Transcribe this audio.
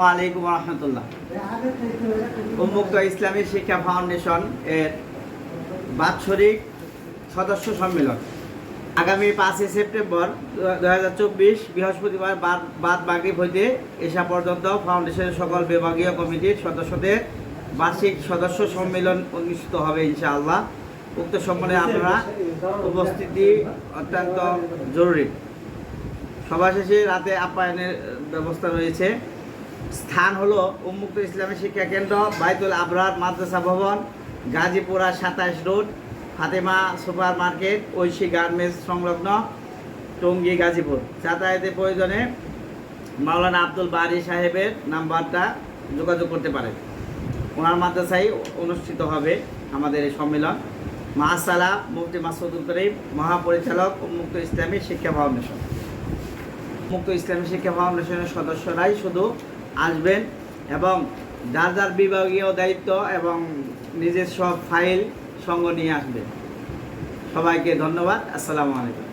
ওয়ালাইকুম রহমতুল্লাহ। উন্মুক্ত ইসলামী শিক্ষা ফাউন্ডেশন এর বাৎসরিক সদস্য সম্মেলন আগামী 5 সেপ্টেম্বর 2024 বৃহস্পতিবার বাদ মাগরিব হইতে এশা পর্যন্ত ফাউন্ডেশনের সকল বিভাগীয় কমিটির সদস্যদের বার্ষিক সদস্য সম্মেলন অনুষ্ঠিত হবে ইনশাআল্লাহ। উক্ত সম্মেলনে আপনারা উপস্থিতি অত্যন্ত জরুরি। সভা শেষে রাতে আপ্যায়নের ব্যবস্থা রয়েছে। স্থান হলো উন্মুক্ত ইসলামী শিক্ষা কেন্দ্র, বাইতুল আবরার মাদ্রাসা ভবন, Gazipura 27 road, Fatema super market, Oishi garments সংলগ্ন, টঙ্গী, গাজীপুর। যাতায়াতের প্রয়োজনে মাওলানা আব্দুল বারী সাহেবের নাম্বারটা যোগাযোগ করতে পারেন। ওনার মাদ্রাসায় অনুষ্ঠিত হবে আমাদের এই সম্মেলন। মাসালাম মুফতি মাসুদুল করিম, মহাপরিচালক উন্মুক্ত ইসলামী শিক্ষা ফাউন্ডেশন। উন্মুক্ত ইসলামী শিক্ষা ফাউন্ডেশনের সদস্যরাই শুধু আসবেন এবং যার যার বিভাগীয় দায়িত্ব এবং নিজের সব ফাইল সঙ্গ নিয়ে আসবেন। সবাইকে ধন্যবাদ। আসসালামু আলাইকুম।